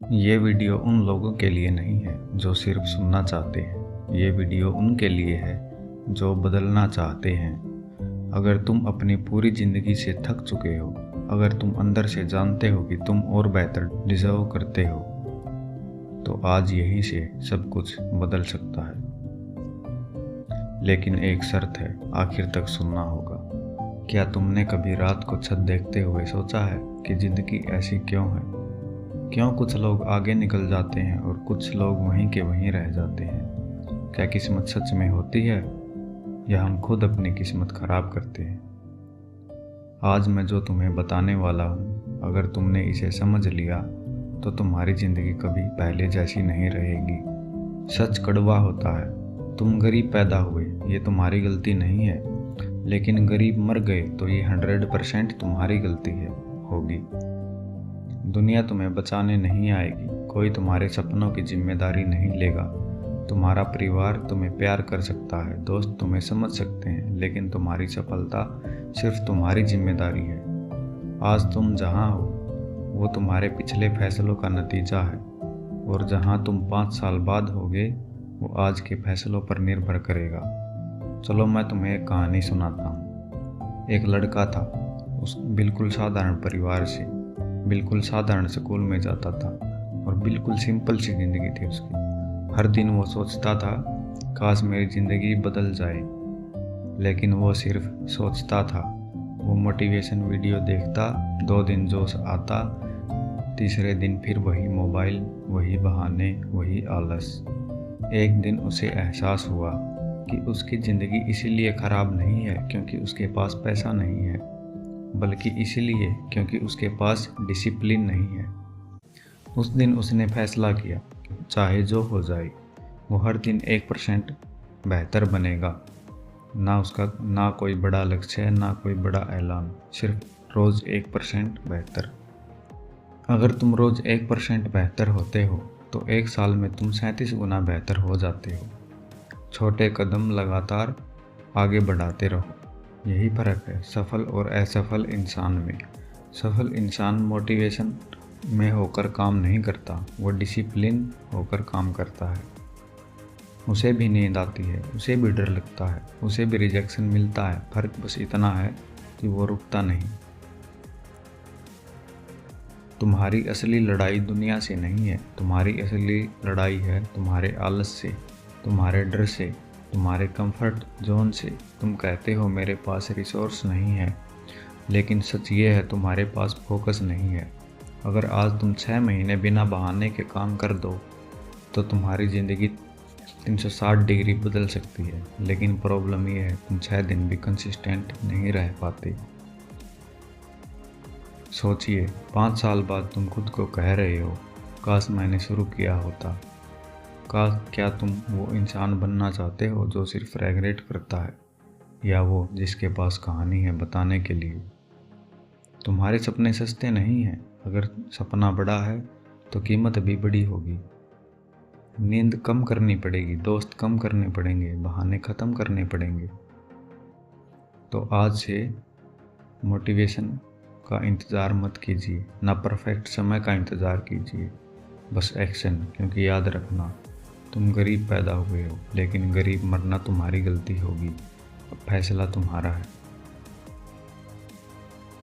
ये वीडियो उन लोगों के लिए नहीं है जो सिर्फ सुनना चाहते हैं। ये वीडियो उनके लिए है जो बदलना चाहते हैं। अगर तुम अपनी पूरी ज़िंदगी से थक चुके हो, अगर तुम अंदर से जानते हो कि तुम और बेहतर डिज़र्व करते हो, तो आज यहीं से सब कुछ बदल सकता है। लेकिन एक शर्त है, आखिर तक सुनना होगा। क्या तुमने कभी रात को छत देखते हुए सोचा है कि ज़िंदगी ऐसी क्यों है? क्यों कुछ लोग आगे निकल जाते हैं और कुछ लोग वहीं के वहीं रह जाते हैं? क्या किस्मत सच में होती है या हम खुद अपनी किस्मत खराब करते हैं? आज मैं जो तुम्हें बताने वाला हूँ, अगर तुमने इसे समझ लिया तो तुम्हारी ज़िंदगी कभी पहले जैसी नहीं रहेगी। सच कड़वा होता है। तुम गरीब पैदा हुए, ये तुम्हारी गलती नहीं है, लेकिन गरीब मर गए तो ये 100% तुम्हारी गलती होगी। दुनिया तुम्हें बचाने नहीं आएगी, कोई तुम्हारे सपनों की जिम्मेदारी नहीं लेगा। तुम्हारा परिवार तुम्हें प्यार कर सकता है, दोस्त तुम्हें समझ सकते हैं, लेकिन तुम्हारी सफलता सिर्फ तुम्हारी जिम्मेदारी है। आज तुम जहाँ हो वो तुम्हारे पिछले फैसलों का नतीजा है, और जहाँ तुम 5 साल बाद होगे वो आज के फैसलों पर निर्भर करेगा। चलो मैं तुम्हें एक कहानी सुनाता हूँ। एक लड़का था, उस बिल्कुल साधारण परिवार से, बिल्कुल साधारण स्कूल में जाता था और बिल्कुल सिंपल सी ज़िंदगी थी उसकी। हर दिन वो सोचता था, काश मेरी ज़िंदगी बदल जाए, लेकिन वो सिर्फ सोचता था। वो मोटिवेशन वीडियो देखता, 2 दिन जोश आता, तीसरे दिन फिर वही मोबाइल, वही बहाने, वही आलस। एक दिन उसे एहसास हुआ कि उसकी ज़िंदगी इसीलिए ख़राब नहीं है क्योंकि उसके पास पैसा नहीं है, बल्कि इसीलिए क्योंकि उसके पास डिसिप्लिन नहीं है। उस दिन उसने फैसला किया, चाहे जो हो जाए, वो हर दिन 1% बेहतर बनेगा। ना कोई बड़ा लक्ष्य है, ना कोई बड़ा ऐलान, सिर्फ रोज़ 1% बेहतर। अगर तुम रोज़ 1% बेहतर होते हो तो 1 साल में तुम 37 गुना बेहतर हो जाते हो। छोटे कदम लगातार आगे बढ़ाते रहो। यही फ़र्क है सफल और असफल इंसान में। सफल इंसान मोटिवेशन में होकर काम नहीं करता, वो डिसिप्लिन होकर काम करता है। उसे भी नींद आती है, उसे भी डर लगता है, उसे भी रिजेक्शन मिलता है। फ़र्क बस इतना है कि वो रुकता नहीं। तुम्हारी असली लड़ाई दुनिया से नहीं है, तुम्हारी असली लड़ाई है तुम्हारे आलस से, तुम्हारे डर से, तुम्हारे कंफर्ट जोन से। तुम कहते हो मेरे पास रिसोर्स नहीं है, लेकिन सच ये है तुम्हारे पास फोकस नहीं है। अगर आज तुम 6 महीने बिना बहाने के काम कर दो तो तुम्हारी ज़िंदगी 360 डिग्री बदल सकती है। लेकिन प्रॉब्लम ये है तुम 6 दिन भी कंसिस्टेंट नहीं रह पाते। सोचिए, 5 साल बाद तुम खुद को कह रहे हो, काश मैंने शुरू किया होता। क्या तुम वो इंसान बनना चाहते हो जो सिर्फ रेगरेट करता है, या वो जिसके पास कहानी है बताने के लिए? तुम्हारे सपने सस्ते नहीं हैं। अगर सपना बड़ा है तो कीमत भी बड़ी होगी। नींद कम करनी पड़ेगी, दोस्त कम करने पड़ेंगे, बहाने ख़त्म करने पड़ेंगे। तो आज से मोटिवेशन का इंतज़ार मत कीजिए, ना परफेक्ट समय का इंतज़ार कीजिए, बस एक्शन। क्योंकि याद रखना, तुम गरीब पैदा हुए हो, लेकिन गरीब मरना तुम्हारी गलती होगी। अब फैसला तुम्हारा है।